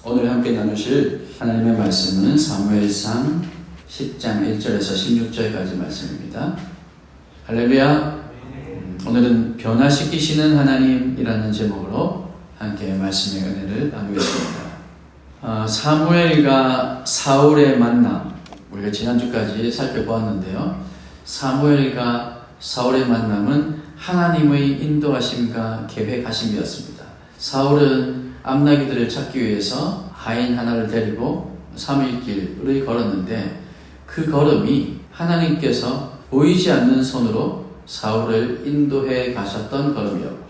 오늘 함께 나누실 하나님의 말씀은 사무엘상 10장 1절에서 16절까지 말씀입니다. 할렐루야. 오늘은 변화시키시는 하나님이라는 제목으로 함께 말씀의 은혜를 나누겠습니다. 사무엘과 사울의 만남, 우리가 지난주까지 살펴보았는데요. 사무엘과 사울의 만남은 하나님의 인도하심과 계획하심이었습니다. 사울은 암나귀들을 찾기 위해서 하인 하나를 데리고 3일 길을 걸었는데 그 걸음이 하나님께서 보이지 않는 손으로 사울을 인도해 가셨던 걸음이었고,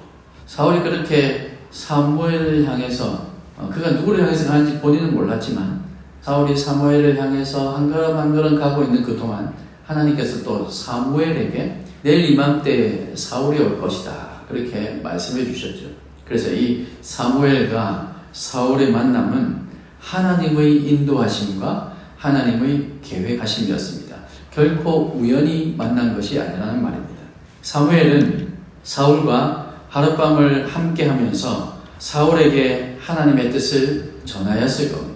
사울이 그렇게 사무엘을 향해서 그가 누구를 향해서 가는지 본인은 몰랐지만 사울이 사무엘을 향해서 한 걸음 한 걸음 가고 있는 그 동안 하나님께서 또 사무엘에게 내일 이맘때에 사울이 올 것이다 그렇게 말씀해 주셨죠. 그래서 이 사무엘과 사울의 만남은 하나님의 인도하심과 하나님의 계획하심이었습니다. 결코 우연히 만난 것이 아니라는 말입니다. 사무엘은 사울과 하룻밤을 함께 하면서 사울에게 하나님의 뜻을 전하였을 겁니다.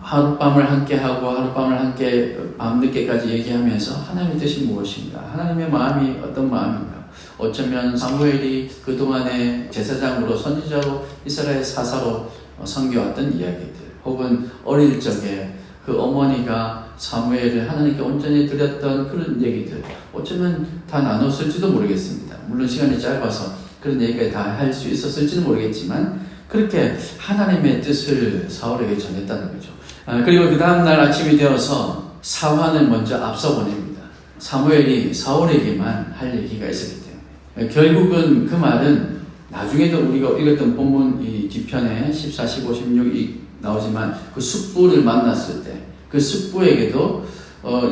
하룻밤을 함께 하고 하룻밤을 함께 밤늦게까지 얘기하면서 하나님의 뜻이 무엇인가? 하나님의 마음이 어떤 마음인가? 어쩌면 사무엘이 그동안의 제사장으로 선지자로 이스라엘 사사로 섬겨왔던 이야기들, 혹은 어릴 적에 그 어머니가 사무엘을 하나님께 온전히 드렸던 그런 얘기들, 어쩌면 다 나눴을지도 모르겠습니다. 물론 시간이 짧아서 그런 얘기를 다 할 수 있었을지는 모르겠지만 그렇게 하나님의 뜻을 사울에게 전했다는 거죠. 그리고 그 다음날 아침이 되어서 사환을 먼저 앞서 보냅니다. 사무엘이 사울에게만 할 얘기가 있었기 때문에. 결국은 그 말은 나중에도 우리가 읽었던 본문 이 뒤편에 14, 15, 16이 나오지만 그 숙부를 만났을 때 그 숙부에게도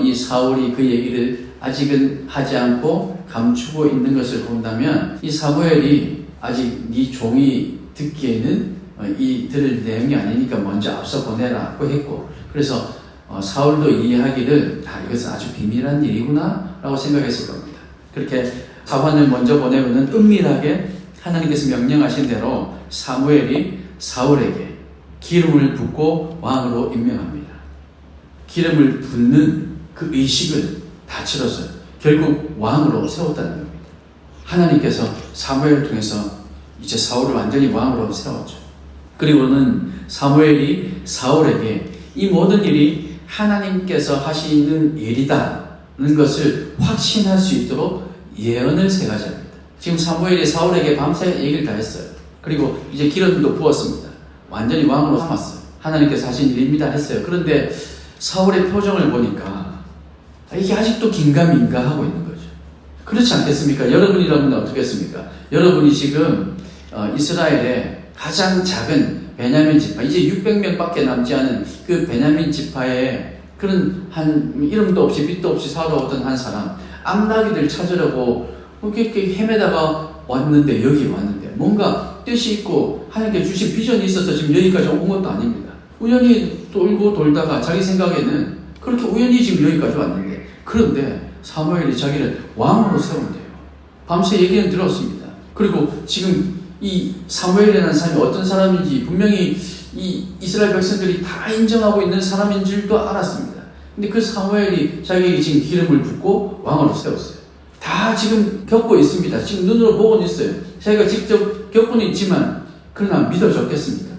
이 사울이 그 얘기를 아직은 하지 않고 감추고 있는 것을 본다면 이 사무엘이 아직 네 종이 듣기에는 이 들을 내용이 아니니까 먼저 앞서 보내라고 했고, 그래서 사울도 이해하기를 이것은 아주 비밀한 일이구나 라고 생각했을 겁니다. 그렇게 사환을 먼저 보내고는 은밀하게 하나님께서 명령하신 대로 사무엘이 사울에게 기름을 붓고 왕으로 임명합니다. 기름을 붓는 그 의식을 다 치러서 결국 왕으로 세웠다는 겁니다. 하나님께서 사무엘을 통해서 이제 사울을 완전히 왕으로 세웠죠. 그리고는 사무엘이 사울에게 이 모든 일이 하나님께서 하시는 일이다는 것을 확신할 수 있도록 예언을 세 가지 합니다. 지금 사무엘이 사울에게 밤새 얘기를 다 했어요. 그리고 이제 기름도 부었습니다. 완전히 왕으로 삼았어요. 하나님께서 하신 일입니다 했어요. 그런데 사울의 표정을 보니까 이게 아직도 긴가민가 하고 있는 거죠. 그렇지 않겠습니까? 여러분이라면 어떻겠습니까? 여러분이 지금 이스라엘의 가장 작은 베냐민 지파, 이제 600명밖에 남지 않은 그 베냐민 지파의 그런 한 이름도 없이 빛도 없이 살아오던 한 사람, 암나귀들 찾으려고 이렇게 헤매다가 왔는데, 여기 왔는데 뭔가 뜻이 있고 하나님께 주신 비전이 있어서 지금 여기까지 온 것도 아닙니다. 우연히 돌고 돌다가 자기 생각에는 그렇게 우연히 지금 여기까지 왔는데, 그런데 사무엘이 자기를 왕으로 세운대요. 밤새 얘기는 들었습니다. 그리고 지금 이 사무엘이라는 사람이 어떤 사람인지 분명히 이 이스라엘 백성들이 다 인정하고 있는 사람인 줄도 알았습니다. 근데 그 사무엘이 자기에게 지금 기름을 붓고 왕으로 세웠어요. 다 지금 겪고 있습니다. 지금 눈으로 보고는 있어요. 자기가 직접 겪고는 있지만 그러나 믿어졌겠습니까?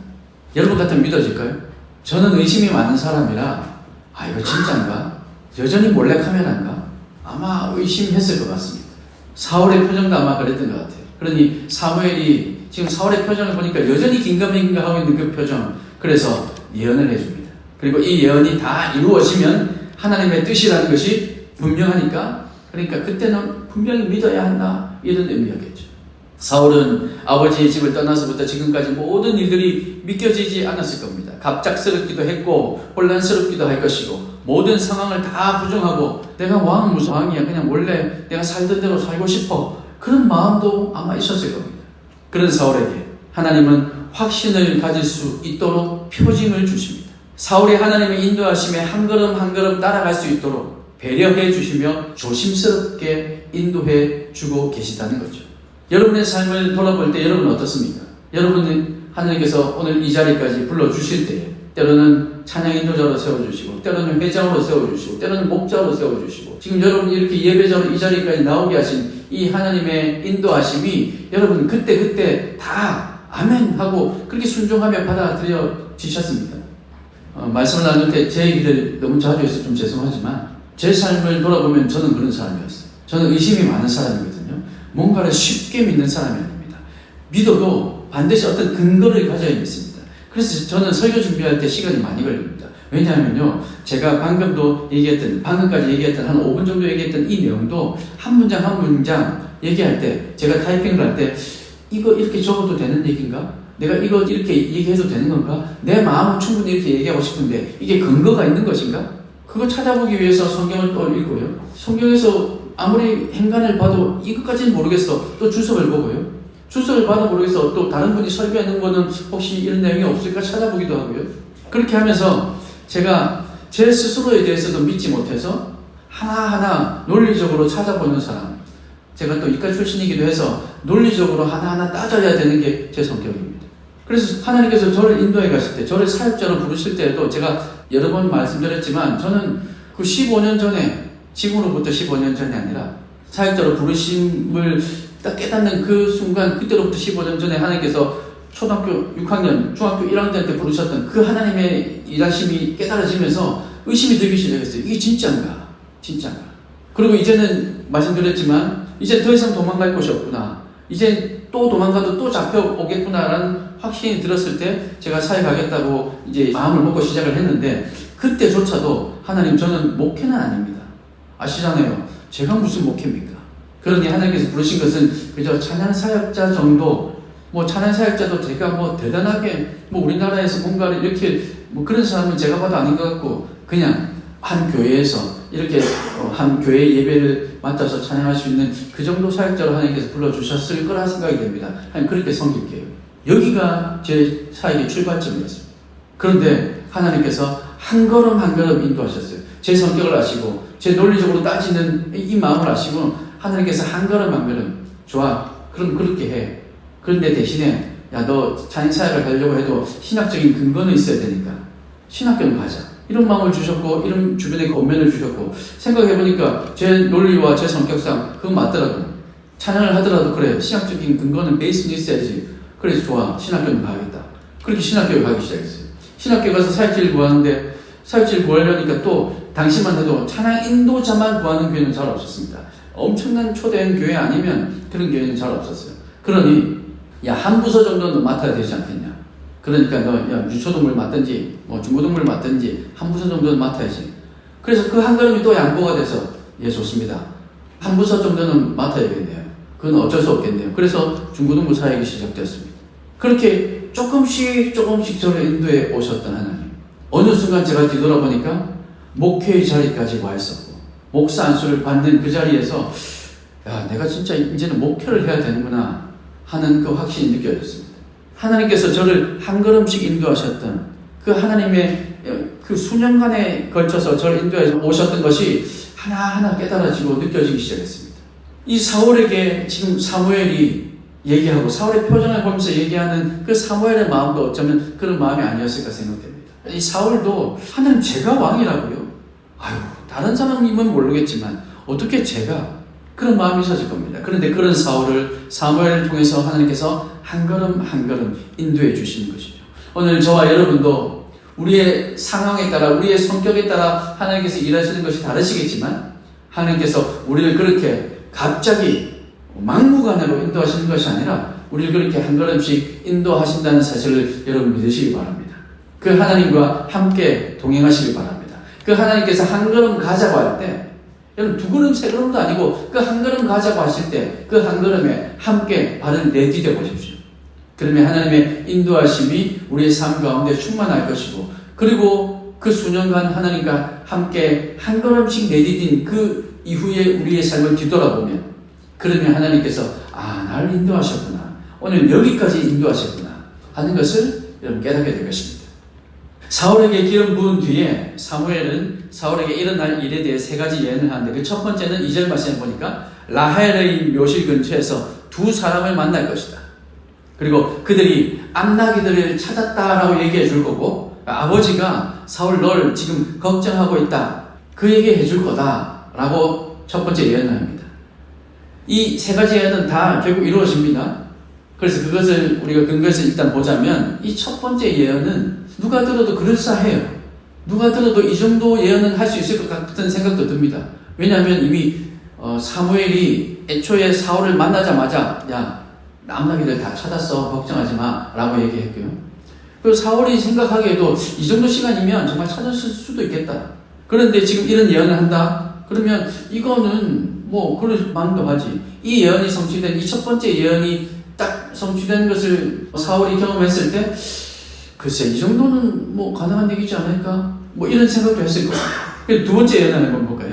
여러분 같으면 믿어질까요? 저는 의심이 많은 사람이라 이거 진짜인가? 여전히 몰래카메라인가? 아마 의심했을 것 같습니다. 사울의 표정도 아마 그랬던 것 같아요. 그러니 사무엘이 지금 사울의 표정을 보니까 여전히 긴가민가 하고 있는 그 표정, 그래서 예언을 해줍니다. 그리고 이 예언이 다 이루어지면 하나님의 뜻이라는 것이 분명하니까, 그러니까 그때는 분명히 믿어야 한다 이런 의미였겠죠. 사울은 아버지의 집을 떠나서부터 지금까지 모든 일들이 믿겨지지 않았을 겁니다. 갑작스럽기도 했고 혼란스럽기도 할 것이고 모든 상황을 다 부정하고 내가 왕은 무슨 왕이야, 그냥 원래 내가 살던 대로 살고 싶어, 그런 마음도 아마 있었을 겁니다. 그런 사울에게 하나님은 확신을 가질 수 있도록 표징을 주십니다. 사울이 하나님의 인도하심에 한 걸음 한 걸음 따라갈 수 있도록 배려해 주시며 조심스럽게 인도해 주고 계시다는 거죠. 여러분의 삶을 돌아볼 때 여러분은 어떻습니까? 여러분 하나님께서 오늘 이 자리까지 불러주실 때에 때로는 찬양 인도자로 세워주시고 때로는 회장으로 세워주시고 때로는 목자로 세워주시고 지금 여러분 이렇게 예배자로 이 자리까지 나오게 하신 이 하나님의 인도하심이 여러분 그때 다 아멘 하고 그렇게 순종하며 받아들여지셨습니다. 말씀을 나눌 때 제 얘기를 너무 자주 해서 좀 죄송하지만 제 삶을 돌아보면 저는 그런 사람이었어요. 저는 의심이 많은 사람이거든요. 뭔가를 쉽게 믿는 사람이 아닙니다. 믿어도 반드시 어떤 근거를 가져야 믿습니다. 그래서 저는 설교 준비할 때 시간이 많이 걸립니다. 왜냐하면요, 제가 방금까지 얘기했던 한 5분 정도 얘기했던 이 내용도 한 문장 한 문장 얘기할 때 제가 타이핑을 할 때 이거 이렇게 적어도 되는 얘기인가? 내가 이거 이렇게 얘기해도 되는 건가? 내 마음은 충분히 이렇게 얘기하고 싶은데 이게 근거가 있는 것인가? 그거 찾아보기 위해서 성경을 또 읽고요. 성경에서 아무리 행간을 봐도 이것까지는 모르겠어. 또 주석을 보고요. 주석을 봐도 모르겠어. 또 다른 분이 설교하는 거는 혹시 이런 내용이 없을까 찾아보기도 하고요. 그렇게 하면서 제가 제 스스로에 대해서도 믿지 못해서 하나하나 논리적으로 찾아보는 사람. 제가 또 이과 출신이기도 해서 논리적으로 하나하나 따져야 되는 게 제 성격입니다. 그래서 하나님께서 저를 인도해 가실 때, 저를 사역자로 부르실 때에도 제가 여러 번 말씀드렸지만 저는 그 15년 전에, 지금으로부터 15년 전이 아니라 사역자로 부르심을 딱 깨닫는 그 순간, 그때로부터 15년 전에 하나님께서 초등학교 6학년, 중학교 1학년 때 부르셨던 그 하나님의 일하심이 깨달아지면서 의심이 들기 시작했어요. 이게 진짜인가? 진짜인가? 그리고 이제는 말씀드렸지만 이제 더 이상 도망갈 곳이 없구나. 이제 또 도망가도 또 잡혀오겠구나라는 확신이 들었을 때 제가 사역하겠다고 이제 마음을 먹고 시작을 했는데 그때조차도 하나님 저는 목회는 아닙니다. 아시잖아요. 제가 무슨 목회입니까? 그러니 하나님께서 부르신 것은 그저 찬양 사역자 정도, 찬양 사역자도 제가 대단하게 우리나라에서 뭔가를 이렇게 그런 사람은 제가 봐도 아닌 것 같고 그냥 한 교회에서 이렇게 한 교회 예배를 맡아서 찬양할 수 있는 그 정도 사역자로 하나님께서 불러주셨을 거라 생각이 됩니다. 하나님 그렇게 섬길게요. 여기가 제 사역의 출발점이었습니다. 그런데 하나님께서 한 걸음 한 걸음 인도하셨어요. 제 성격을 아시고 제 논리적으로 따지는 이 마음을 아시고 하나님께서 한 걸음 한 걸음 좋아. 그럼 그렇게 해. 그런데 대신에 너 찬양 사역을 하려고 해도 신학적인 근거는 있어야 되니까 신학교는 가자. 이런 마음을 주셨고 이런 주변에 권면을 주셨고 생각해보니까 제 논리와 제 성격상 그건 맞더라고요. 찬양을 하더라도 그래 신학적인 근거는 베이스는 있어야지. 그래서 좋아 신학교는 가야겠다. 그렇게 신학교에 가기 시작했어요. 신학교에 가서 사역지를 구하는데 사역지를 구하려니까 또 당시만 해도 찬양 인도자만 구하는 교회는 잘 없었습니다. 엄청난 초대형 교회 아니면 그런 교회는 잘 없었어요. 그러니 한 부서 정도는 맡아야 되지 않겠냐. 그러니까 너 유초동물 맡든지 중고동물 맡든지 한 부서 정도는 맡아야지. 그래서 그 한 걸음이 또 양보가 돼서 좋습니다. 한 부서 정도는 맡아야겠네요. 그건 어쩔 수 없겠네요. 그래서 중고동물 사역이 시작되었습니다. 그렇게 조금씩 저를 인도해 오셨던 하나님. 어느 순간 제가 뒤돌아보니까 목회의 자리까지 와 있었고 목사 안수를 받는 그 자리에서 내가 진짜 이제는 목회를 해야 되는구나 하는 그 확신이 느껴졌습니다. 하나님께서 저를 한 걸음씩 인도하셨던 그 하나님의 그 수년간에 걸쳐서 저를 인도해 오셨던 것이 하나하나 깨달아지고 느껴지기 시작했습니다. 이 사울에게 지금 사무엘이 얘기하고 사울의 표정을 보면서 얘기하는 그 사무엘의 마음도 어쩌면 그런 마음이 아니었을까 생각됩니다. 이 사울도 하나님 제가 왕이라고요? 다른 사람이면 모르겠지만 어떻게 제가 그런 마음이 있었을 겁니다. 그런데 그런 사무엘을 통해서 하나님께서 한 걸음 한 걸음 인도해 주시는 것이죠. 오늘 저와 여러분도 우리의 상황에 따라 우리의 성격에 따라 하나님께서 일하시는 것이 다르시겠지만 하나님께서 우리를 그렇게 갑자기 막무가내로 인도하시는 것이 아니라 우리를 그렇게 한 걸음씩 인도하신다는 사실을 여러분 믿으시기 바랍니다. 그 하나님과 함께 동행하시기 바랍니다. 그 하나님께서 한 걸음 가자고 할 때 여러분 두 걸음 세 걸음도 아니고 그 한 걸음 가자고 하실 때 그 한 걸음에 함께 발을 내디뎌 보십시오. 그러면 하나님의 인도하심이 우리의 삶 가운데 충만할 것이고 그리고 그 수년간 하나님과 함께 한 걸음씩 내디딘 그 이후에 우리의 삶을 뒤돌아보면 그러면 하나님께서 나를 인도하셨구나. 오늘 여기까지 인도하셨구나 하는 것을 여러분 깨닫게 될 것입니다. 사울에게 기름 부은 뒤에 사무엘은 사울에게 일어날 일에 대해 세 가지 예언을 하는데 그 첫 번째는 2절 말씀에 보니까 라헬의 묘실 근처에서 두 사람을 만날 것이다. 그리고 그들이 암나기들을 찾았다라고 얘기해 줄 거고, 아버지가 사울 널 지금 걱정하고 있다, 그 얘기해 줄 거다라고 첫 번째 예언을 합니다. 이 세 가지 예언은 다 결국 이루어집니다. 그래서 그것을 우리가 근거해서 일단 보자면, 이 첫 번째 예언은 누가 들어도 그럴싸해요. 누가 들어도 이 정도 예언은 할 수 있을 것 같은 생각도 듭니다. 왜냐하면 이미 사무엘이 애초에 사울을 만나자마자 야, 암나기들 다 찾았어, 걱정하지 마 라고 얘기했고요. 그리고 사울이 생각하기에도 이 정도 시간이면 정말 찾았을 수도 있겠다. 그런데 지금 이런 예언을 한다? 그러면 이거는 뭐 그럴 만도 하지. 이 예언이 성취된, 이 첫 번째 예언이 딱 성취된 것을 사울이 경험했을 때, 글쎄 이 정도는 뭐 가능한 얘기지 않을까? 뭐 이런 생각도 했을 거예요. 두 번째 예언을 한번 볼까요?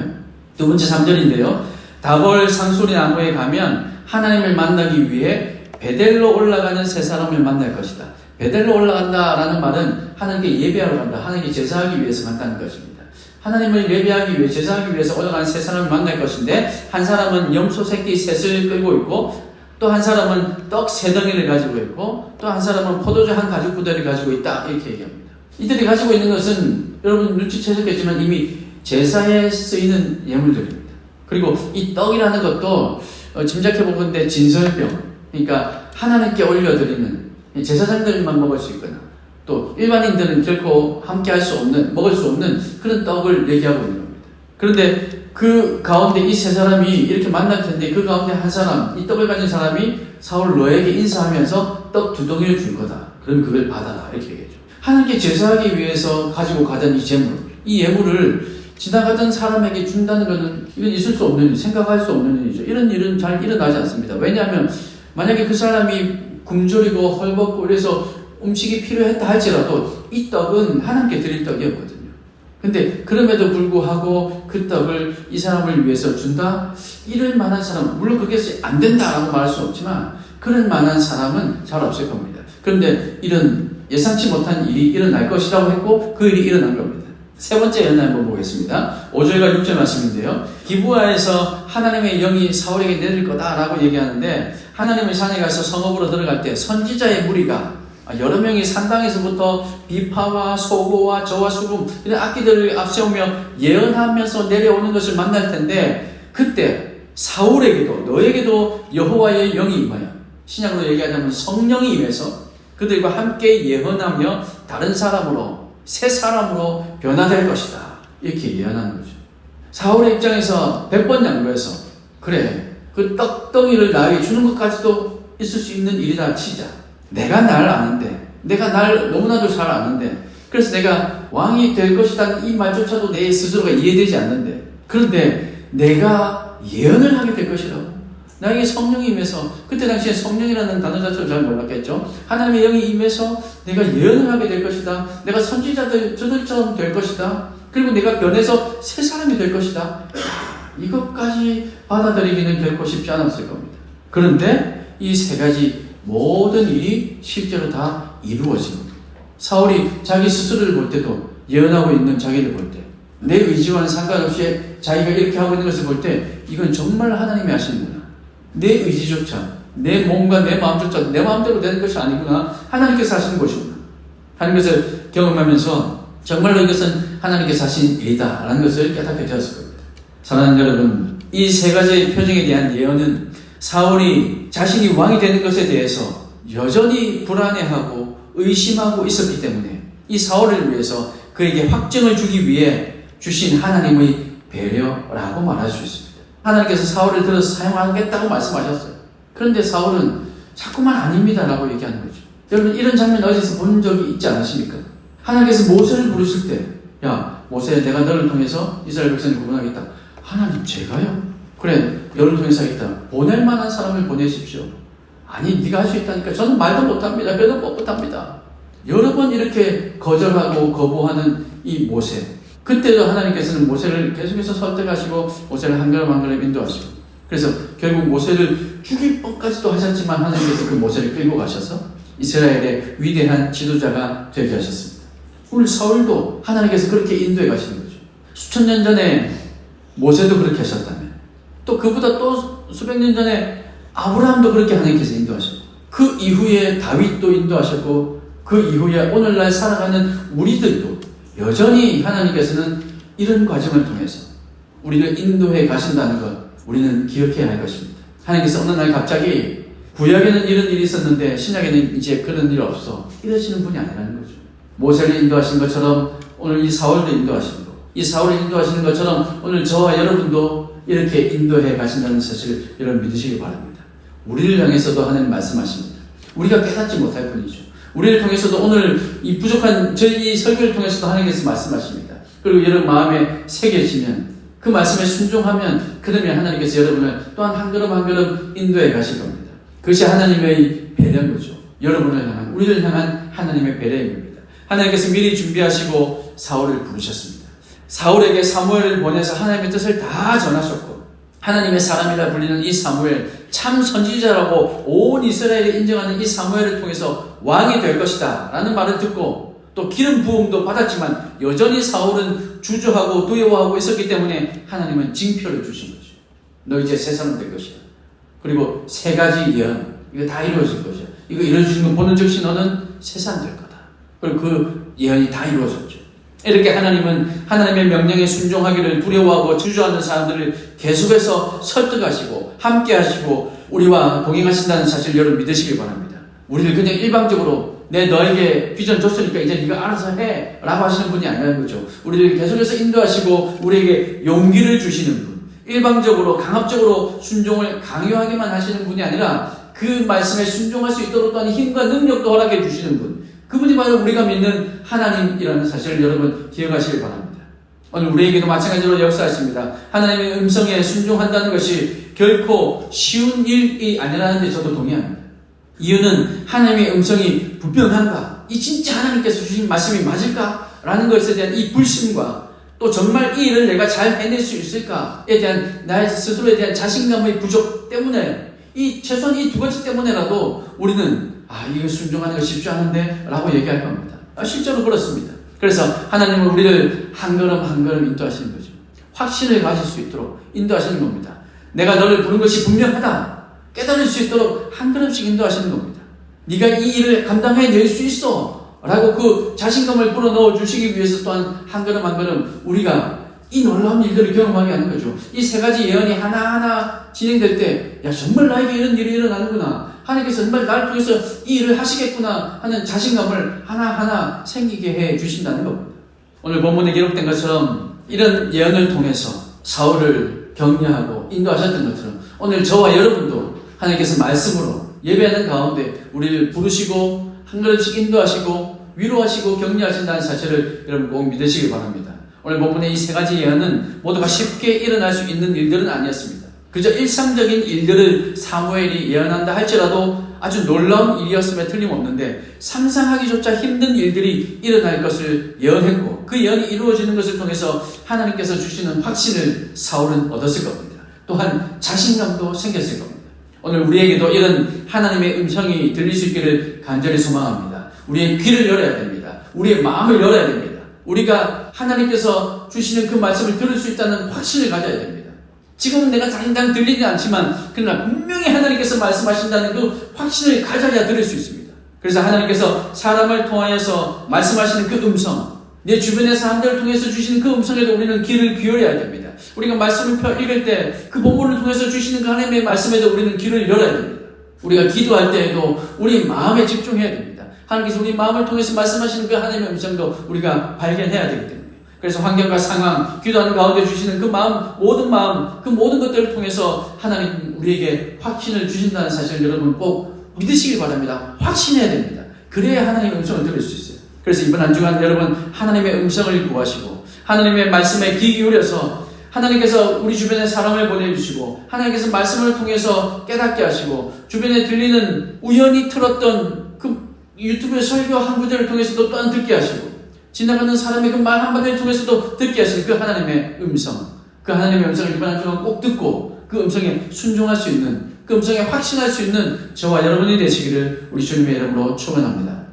두 번째 3절인데요. 다볼 상수리 나무에 가면 하나님을 만나기 위해 베델로 올라가는 세 사람을 만날 것이다. 베델로 올라간다라는 말은 하나님께 예배하러 간다, 하나님께 제사하기 위해서 간다는 것입니다. 하나님을 예배하기 위해, 제사하기 위해서 올라가는 세 사람을 만날 것인데, 한 사람은 염소 새끼 셋을 끌고 있고, 또 한 사람은 떡 세 덩이를 가지고 있고, 또 한 사람은 포도주 한 가죽 부대를 가지고 있다, 이렇게 얘기합니다. 이들이 가지고 있는 것은 여러분 눈치채셨겠지만 이미 제사에 쓰이는 예물들입니다. 그리고 이 떡이라는 것도 짐작해보건대 진설병, 그러니까 하나님께 올려드리는, 제사장들만 먹을 수 있거나 또 일반인들은 결코 함께 할 수 없는, 먹을 수 없는 그런 떡을 얘기하고 있는 겁니다. 그런데 그 가운데 이 세 사람이 이렇게 만날 텐데, 그 가운데 한 사람, 이 떡을 가진 사람이 사울 너에게 인사하면서 떡 2덩이를 줄 거다. 그럼 그걸 받아라, 이렇게 얘기했죠. 하나님께 제사하기 위해서 가지고 가던 이 재물, 이 예물을 지나가던 사람에게 준다는 것은 이건 있을 수 없는 일, 생각할 수 없는 일이죠. 이런 일은 잘 일어나지 않습니다. 왜냐하면 만약에 그 사람이 굶주리고 헐벗고 이래서 음식이 필요했다 할지라도 이 떡은 하나님께 드릴 떡이었거든요. 근데 그럼에도 불구하고 그 떡을 이 사람을 위해서 준다? 이럴 만한 사람, 물론 그게 안 된다라고 말할 수 없지만 그럴 만한 사람은 잘 없을 겁니다. 그런데 이런 예상치 못한 일이 일어날 것이라고 했고 그 일이 일어난 겁니다. 세 번째 예언을 한번 보겠습니다. 5절과 6절 말씀인데요. 기브아에서 하나님의 영이 사울에게 내릴 거다라고 얘기하는데, 하나님의 산에 가서 성읍으로 들어갈 때 선지자의 무리가 여러 명이 산당에서부터 비파와 소고와 저와 수금 이런 악기들을 앞세우며 예언하면서 내려오는 것을 만날 텐데, 그때 사울에게도 너에게도 여호와의 영이 임하여, 신약으로 얘기하자면 성령이 임해서 그들과 함께 예언하며 다른 사람으로, 새 사람으로 변화될 것이다, 이렇게 예언하는 거죠. 사울의 입장에서 100번 양보해서 그래, 그 떡덩이를 나에게 주는 것까지도 있을 수 있는 일이다 치자. 내가 날 아는데, 내가 날 너무나도 잘 아는데, 그래서 내가 왕이 될 것이다 이 말조차도 내 스스로가 이해되지 않는데, 그런데 내가 예언을 하게 될 것이라고, 나에게 성령이 임해서, 그때 당시에 성령이라는 단어 자체를 잘 몰랐겠죠. 하나님의 영이 임해서 내가 예언을 하게 될 것이다, 내가 저들처럼 될 것이다, 그리고 내가 변해서 새 사람이 될 것이다. 이것까지 받아들이기는 결코 쉽지 않았을 겁니다. 그런데 이 세 가지 모든 일이 실제로 다 이루어진 겁니다. 사울이 자기 스스로를 볼 때도, 예언하고 있는 자기를 볼 때, 내 의지와는 상관없이 자기가 이렇게 하고 있는 것을 볼 때, 이건 정말 하나님이 하시는구나. 내 의지조차, 내 몸과 내 마음조차 내 마음대로 되는 것이 아니구나, 하나님께서 하시는 것이구나 하는 것을 경험하면서 정말로 이것은 하나님께서 하신 일이다 라는 것을 깨닫게 되었을 겁니다. 사랑하는 여러분, 이 세 가지 표징에 대한 예언은 사울이 자신이 왕이 되는 것에 대해서 여전히 불안해하고 의심하고 있었기 때문에 이 사울을 위해서 그에게 확증을 주기 위해 주신 하나님의 배려라고 말할 수 있습니다. 하나님께서 사울을 들어서 사용하겠다고 말씀하셨어요. 그런데 사울은 자꾸만 아닙니다 라고 얘기하는 거죠. 여러분, 이런 장면 어디서 본 적이 있지 않으십니까? 하나님께서 모세를 부르실 때, 야 모세, 내가 너를 통해서 이스라엘 백성을 구원하겠다. 하나님, 제가요? 그래, 너를 통해서 하겠다. 보낼 만한 사람을 보내십시오. 아니, 네가 할 수 있다니까. 저는 말도 못합니다. 배도 뻣뻣합니다. 여러 번 이렇게 거절하고 거부하는 이 모세. 그때도 하나님께서는 모세를 계속해서 설득하시고 모세를 한 걸음 한 걸음 인도하시고, 그래서 결국 모세를 죽일 뻔까지도 하셨지만 하나님께서 그 모세를 끌고 가셔서 이스라엘의 위대한 지도자가 되게 하셨습니다. 오늘 사울도 하나님께서 그렇게 인도해 가시는 거죠. 수천 년 전에 모세도 그렇게 하셨다면, 또 그보다 또 수백 년 전에 아브라함도 그렇게 하나님께서 인도하셨고, 그 이후에 다윗도 인도하셨고 그 이후에 오늘날 살아가는 우리들도 여전히 하나님께서는 이런 과정을 통해서 우리를 인도해 가신다는 것 우리는 기억해야 할 것입니다. 하나님께서 어느 날 갑자기 구약에는 이런 일이 있었는데 신약에는 이제 그런 일 없어 이러시는 분이 아니라는 거죠. 모세를 인도하신 것처럼 오늘 이 사울도 인도하시는 거, 이 사울을 인도하시는 것처럼 오늘 저와 여러분도 이렇게 인도해 가신다는 사실을 여러분 믿으시기 바랍니다. 우리를 향해서도 하나님 말씀하십니다. 우리가 깨닫지 못할 뿐이죠. 우리를 통해서도 오늘 이 부족한 저희 설교를 통해서도 하나님께서 말씀하십니다. 그리고 여러분 마음에 새겨지면 그 말씀에 순종하면 그러면 하나님께서 여러분을 또한 한 걸음 한 걸음 인도해 가실 겁니다. 그것이 하나님의 배려인 거죠. 여러분을 향한, 우리를 향한 하나님의 배려입니다. 하나님께서 미리 준비하시고 사울을 부르셨습니다. 사울에게 사무엘을 보내서 하나님의 뜻을 다 전하셨고 하나님의 사람이라 불리는 이 사무엘, 참 선지자라고 온 이스라엘이 인정하는 이 사무엘을 통해서 왕이 될 것이다 라는 말을 듣고 또 기름 부음도 받았지만 여전히 사울은 주저하고 두려워하고 있었기 때문에 하나님은 징표를 주신 거죠. 너 이제 새 사람 될 것이야. 그리고 세 가지 예언, 이거 다 이루어질 것이야. 이거 이루어지는 거 보는 즉시 너는 새 사람 될 거다. 그리고 그 예언이 다 이루어졌죠. 이렇게 하나님은 하나님의 명령에 순종하기를 두려워하고 주저하는 사람들을 계속해서 설득하시고 함께 하시고 우리와 동행하신다는 사실을 여러분 믿으시길 바랍니다. 우리를 그냥 일방적으로 내 너에게 비전 줬으니까 이제 네가 알아서 해 라고 하시는 분이 아니라는 거죠. 우리를 계속해서 인도하시고 우리에게 용기를 주시는 분, 일방적으로 강압적으로 순종을 강요하기만 하시는 분이 아니라 그 말씀에 순종할 수 있도록 또한 힘과 능력도 허락해 주시는 분, 그분이 바로 우리가 믿는 하나님이라는 사실을 여러분 기억하시길 바랍니다. 오늘 우리에게도 마찬가지로 역사하십니다. 하나님의 음성에 순종한다는 것이 결코 쉬운 일이 아니라는 데 저도 동의합니다. 이유는 하나님의 음성이 분명한가? 이 진짜 하나님께서 주신 말씀이 맞을까? 라는 것에 대한 이 불신과 또 정말 이 일을 내가 잘 해낼 수 있을까에 대한 나의 스스로에 대한 자신감의 부족 때문에 최소한 이 두 가지 때문에라도 우리는 이거 순종하는 거 쉽지 않은데 라고 얘기할 겁니다. 실제로 그렇습니다. 그래서 하나님은 우리를 한 걸음 한 걸음 인도하시는 거죠. 확신을 가질 수 있도록 인도하시는 겁니다. 내가 너를 부른 것이 분명하다 깨달을 수 있도록 한 걸음씩 인도하시는 겁니다. 네가 이 일을 감당해낼 수 있어 라고 그 자신감을 불어넣어 주시기 위해서 또한 한 걸음 한 걸음 우리가 이 놀라운 일들을 경험하게 하는 거죠. 이 세 가지 예언이 하나하나 진행될 때 정말 나에게 이런 일이 일어나는구나, 하나님께서 정말 나를 통해서 이 일을 하시겠구나 하는 자신감을 하나하나 생기게 해 주신다는 겁니다. 오늘 본문에 기록된 것처럼 이런 예언을 통해서 사울을 격려하고 인도하셨던 것처럼 오늘 저와 여러분도 하나님께서 말씀으로 예배하는 가운데 우리를 부르시고 한 걸음씩 인도하시고 위로하시고 격려하신다는 사실을 여러분 꼭 믿으시기 바랍니다. 오늘 본문의 이 세 가지 예언은 모두가 쉽게 일어날 수 있는 일들은 아니었습니다. 그저 일상적인 일들을 사무엘이 예언한다 할지라도 아주 놀라운 일이었음에 틀림없는데 상상하기조차 힘든 일들이 일어날 것을 예언했고 그 예언이 이루어지는 것을 통해서 하나님께서 주시는 확신을 사울은 얻었을 겁니다. 또한 자신감도 생겼을 겁니다. 오늘 우리에게도 이런 하나님의 음성이 들릴 수 있기를 간절히 소망합니다. 우리의 귀를 열어야 됩니다. 우리의 마음을 열어야 됩니다. 우리가 하나님께서 주시는 그 말씀을 들을 수 있다는 확신을 가져야 됩니다. 지금은 내가 당장 들리지 않지만 그러나 분명히 하나님께서 말씀하신다는 그 확신을 가져야 들을 수 있습니다. 그래서 하나님께서 사람을 통하여서 말씀하시는 그 음성, 내 주변의 사람들을 통해서 주시는 그 음성에도 우리는 귀를 기울여야 됩니다. 우리가 말씀을 읽을 때 그 본문을 통해서 주시는 그 하나님의 말씀에도 우리는 귀를 열어야 됩니다. 우리가 기도할 때에도 우리 마음에 집중해야 됩니다. 하나님께서 우리 마음을 통해서 말씀하시는 그 하나님의 음성도 우리가 발견해야 되기 때문에 그래서 환경과 상황, 기도하는 가운데 주시는 그 마음, 그 모든 것들을 통해서 하나님 우리에게 확신을 주신다는 사실을 여러분 꼭 믿으시길 바랍니다. 확신해야 됩니다. 그래야 하나님의 음성을 들을 수 있어요. 그래서 이번 한 주간 여러분 하나님의 음성을 구하시고 하나님의 말씀에 귀 기울여서 하나님께서 우리 주변에 사람을 보내주시고 하나님께서 말씀을 통해서 깨닫게 하시고 주변에 들리는 우연히 틀었던 그 유튜브의 설교 한 구절을 통해서도 또한 듣게 하시고 지나가는 사람의 그 말 한마디를 통해서도 듣게 하시는 그 하나님의 음성, 그 하나님의 음성을 이번 한 주간 꼭 듣고 그 음성에 순종할 수 있는, 그 음성에 확신할 수 있는 저와 여러분이 되시기를 우리 주님의 이름으로 축원합니다.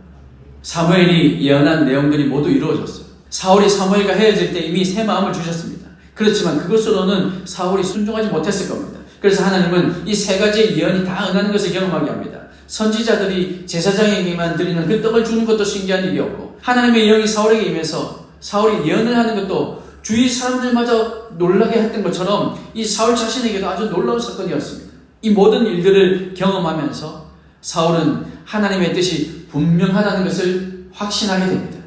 사무엘이 예언한 내용들이 모두 이루어졌어요. 사울이 사무엘과 헤어질 때 이미 새 마음을 주셨습니다. 그렇지만 그것으로는 사울이 순종하지 못했을 겁니다. 그래서 하나님은 이 세 가지의 예언이 다 응하는 것을 경험하게 합니다. 선지자들이 제사장에게만 드리는 그 떡을 주는 것도 신기한 일이었고, 하나님의 영이 사울에게 임해서 사울이 예언을 하는 것도 주위 사람들마저 놀라게 했던 것처럼 이 사울 자신에게도 아주 놀라운 사건이었습니다. 이 모든 일들을 경험하면서 사울은 하나님의 뜻이 분명하다는 것을 확신하게 됩니다.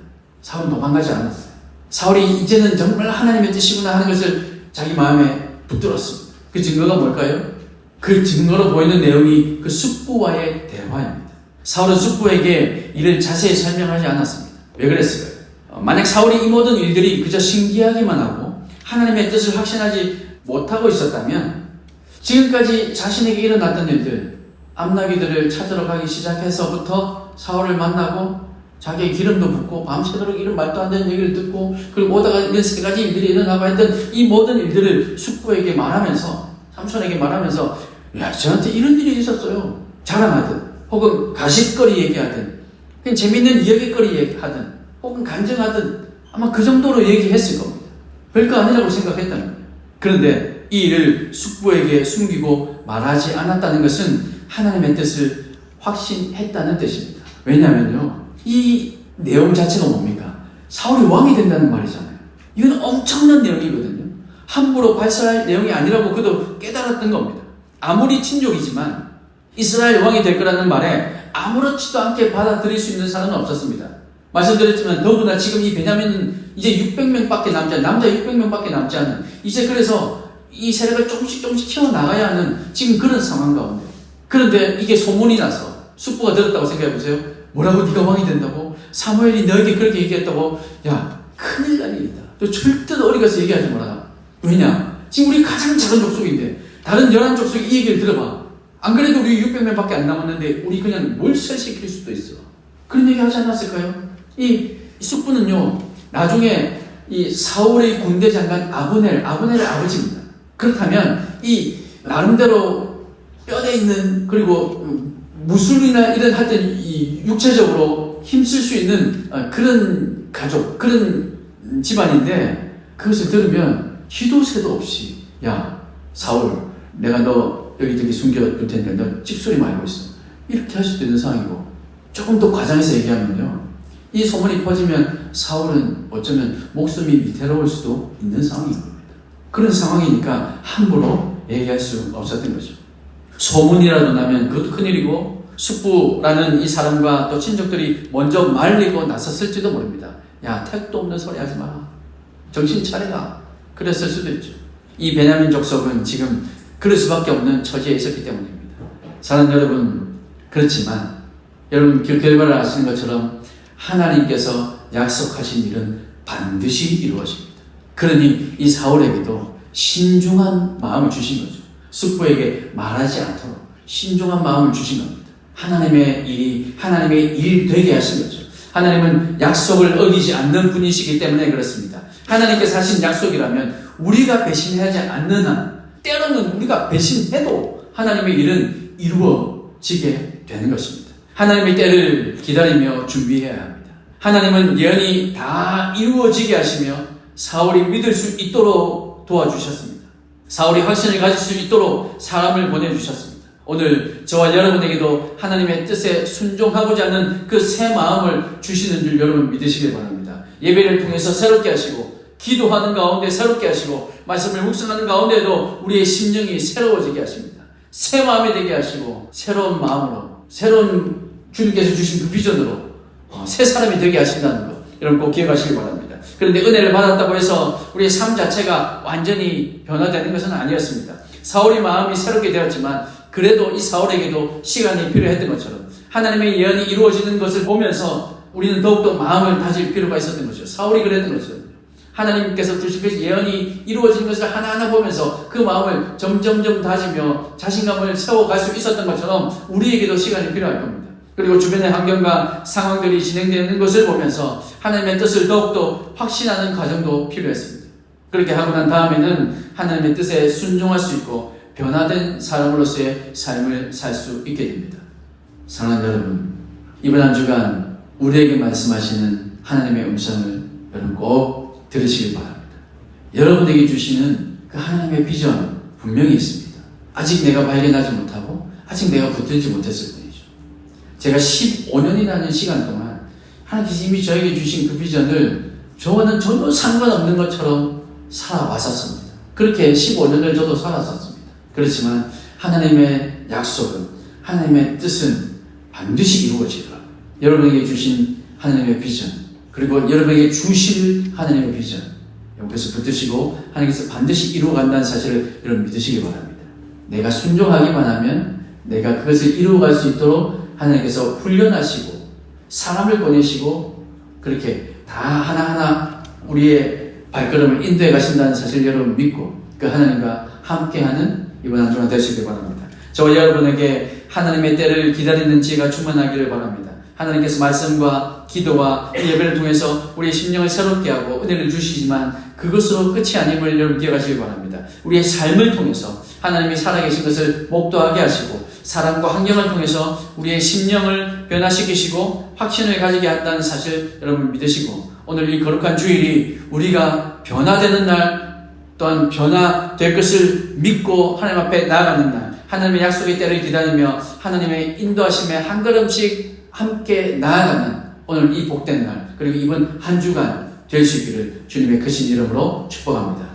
사울은 도망가지 않았어요. 사울이 이제는 정말 하나님의 뜻이구나 하는 것을 자기 마음에 붙들었습니다. 그 증거가 뭘까요? 그 증거로 보이는 내용이 그 숙부와의 대화입니다. 사울은 숙부에게 이를 자세히 설명하지 않았습니다. 왜 그랬을까요? 만약 사울이 이 모든 일들이 그저 신기하기만 하고 하나님의 뜻을 확신하지 못하고 있었다면 지금까지 자신에게 일어났던 일들, 암나귀들을 찾으러 가기 시작해서부터 사울을 만나고 자기의 기름도 붓고 밤새도록 이런 말도 안 되는 얘기를 듣고 그리고 오다가 이런 세 가지 일들이 일어나고 했던 이 모든 일들을 숙부에게 말하면서, 삼손에게 말하면서, 야, 저한테 이런 일이 있었어요. 자랑하든 혹은 가십거리 얘기하든 그냥 재밌는 이야기거리 얘기하든 혹은 간증하든 아마 그 정도로 얘기했을 겁니다. 별거 아니라고 생각했다는 거예요. 그런데 이 일을 숙부에게 숨기고 말하지 않았다는 것은 하나님의 뜻을 확신했다는 뜻입니다. 왜냐하면요, 이 내용 자체가 뭡니까? 사울이 왕이 된다는 말이잖아요. 이건 엄청난 내용이거든요. 함부로 발설할 내용이 아니라고 그도 깨달았던 겁니다. 아무리 친족이지만 이스라엘 왕이 될 거라는 말에 아무렇지도 않게 받아들일 수 있는 사람은 없었습니다. 말씀드렸지만 더구나 지금 이 베냐민은 이제 600명밖에 남지 않은, 남자 600명밖에 남지 않은, 이제 그래서 이 세력을 조금씩 키워나가야 하는 지금 그런 상황 가운데, 그런데 이게 소문이 나서 숙부가 들었다고 생각해보세요. 뭐라고 네가 왕이 된다고? 사무엘이 너에게 그렇게 얘기했다고? 야, 큰일 날 일이다. 너 절대로 어디 가서 얘기하지 마라. 왜냐? 지금 우리 가장 작은 족속인데 다른 11족속이 이 얘기를 들어봐. 안 그래도 우리 600명밖에 안 남았는데 우리 그냥 몰살시킬 수도 있어. 그런 얘기 하지 않았을까요? 이 숙부는요, 나중에 이 사울의 군대 장관 아브넬의 아버지입니다. 그렇다면 이 나름대로 뼈대 있는, 그리고 무술이나 이런 하여튼 이 육체적으로 힘쓸 수 있는 그런 가족, 그런 집안인데 그것을 들으면 희도 새도 없이, 야 사울, 내가 너 여기 숨겨둘 테니까 너 찍소리만 알고 있어, 이렇게 할 수도 있는 상황이고, 조금 더 과장해서 얘기하면요, 이 소문이 퍼지면 사울은 어쩌면 목숨이 위태로울 수도 있는 상황인 겁니다. 그런 상황이니까 함부로 얘기할 수 없었던 거죠. 소문이라도 나면 그것도 큰일이고, 숙부라는 이 사람과 또 친족들이 먼저 말리고 나섰을지도 모릅니다. 야, 택도 없는 소리 하지 마, 정신 차려라, 그랬을 수도 있죠. 이 베냐민 족속은 지금 그럴 수밖에 없는 처지에 있었기 때문입니다. 사랑하는 여러분, 그렇지만 여러분 그 결과를 아시는 것처럼 하나님께서 약속하신 일은 반드시 이루어집니다. 그러니 이 사울에게도 신중한 마음을 주신 거죠. 숙부에게 말하지 않도록 신중한 마음을 주신 겁니다. 하나님의 일이 하나님의 일 되게 하신 거죠. 하나님은 약속을 어기지 않는 분이시기 때문에 그렇습니다. 하나님께서 하신 약속이라면 우리가 배신하지 않는 한, 때로는 우리가 배신해도 하나님의 일은 이루어지게 되는 것입니다. 하나님의 때를 기다리며 준비해야 합니다. 하나님은 예언이 다 이루어지게 하시며 사울이 믿을 수 있도록 도와주셨습니다. 사울이 확신을 가질 수 있도록 사람을 보내주셨습니다. 오늘 저와 여러분에게도 하나님의 뜻에 순종하고자 하는 그 새 마음을 주시는 줄 여러분 믿으시길 바랍니다. 예배를 통해서 새롭게 하시고, 기도하는 가운데 새롭게 하시고, 말씀을 묵상하는 가운데도 우리의 심령이 새로워지게 하십니다. 새 마음이 되게 하시고, 새로운 마음으로, 새로운 주님께서 주신 그 비전으로 새 사람이 되게 하신다는 것, 여러분 꼭 기억하시기 바랍니다. 그런데 은혜를 받았다고 해서 우리의 삶 자체가 완전히 변화되는 것은 아니었습니다. 사울의 마음이 새롭게 되었지만 그래도 이 사울에게도 시간이 필요했던 것처럼 하나님의 예언이 이루어지는 것을 보면서 우리는 더욱더 마음을 다질 필요가 있었던 거죠. 사울이 그랬던 거죠. 하나님께서 주신 그 예언이 이루어지는 것을 하나하나 보면서 그 마음을 점점점 다지며 자신감을 세워갈 수 있었던 것처럼 우리에게도 시간이 필요할 겁니다. 그리고 주변의 환경과 상황들이 진행되는 것을 보면서 하나님의 뜻을 더욱더 확신하는 과정도 필요했습니다. 그렇게 하고 난 다음에는 하나님의 뜻에 순종할 수 있고 변화된 사람으로서의 삶을 살 수 있게 됩니다. 사랑하는 여러분, 이번 한 주간 우리에게 말씀하시는 하나님의 음성을 여러분 꼭 들으시길 바랍니다. 여러분에게 주시는 그 하나님의 비전 분명히 있습니다. 아직 내가 발견하지 못하고 아직 내가 붙들지 못했을 뿐이죠. 제가 15년이라는 시간 동안 하나님께서 이미 저에게 주신 그 비전을 저와는 전혀 상관없는 것처럼 살아왔었습니다. 그렇게 15년을 저도 살았었습니다. 그렇지만 하나님의 약속은, 하나님의 뜻은 반드시 이루어지더라. 여러분에게 주신 하나님의 비전, 그리고 여러분에게 주실 하나님의 비전, 여기서 붙드시고 하나님께서 반드시 이루어간다는 사실을 여러분 믿으시기 바랍니다. 내가 순종하기만 하면 내가 그것을 이루어갈 수 있도록 하나님께서 훈련하시고 사람을 보내시고 그렇게 다 하나하나 우리의 발걸음을 인도해 가신다는 사실을 여러분 믿고 그 하나님과 함께하는 이번 한 주간 되시길 바랍니다. 저와 여러분에게 하나님의 때를 기다리는 지혜가 충만하기를 바랍니다. 하나님께서 말씀과 기도와 예배를 통해서 우리의 심령을 새롭게 하고 은혜를 주시지만 그것으로 끝이 아님을 여러분 기억하시기 바랍니다. 우리의 삶을 통해서 하나님이 살아계신 것을 목도하게 하시고 사람과 환경을 통해서 우리의 심령을 변화시키시고 확신을 가지게 한다는 사실 여러분 믿으시고 오늘 이 거룩한 주일이 우리가 변화되는 날 또한 변화될 것을 믿고 하나님 앞에 나아가는 날, 하나님의 약속의 때를 기다리며 하나님의 인도하심에 한 걸음씩 함께 나아가는 오늘 이 복된 날, 그리고 이번 한 주간 될 수 있기를 주님의 크신 이름으로 축복합니다.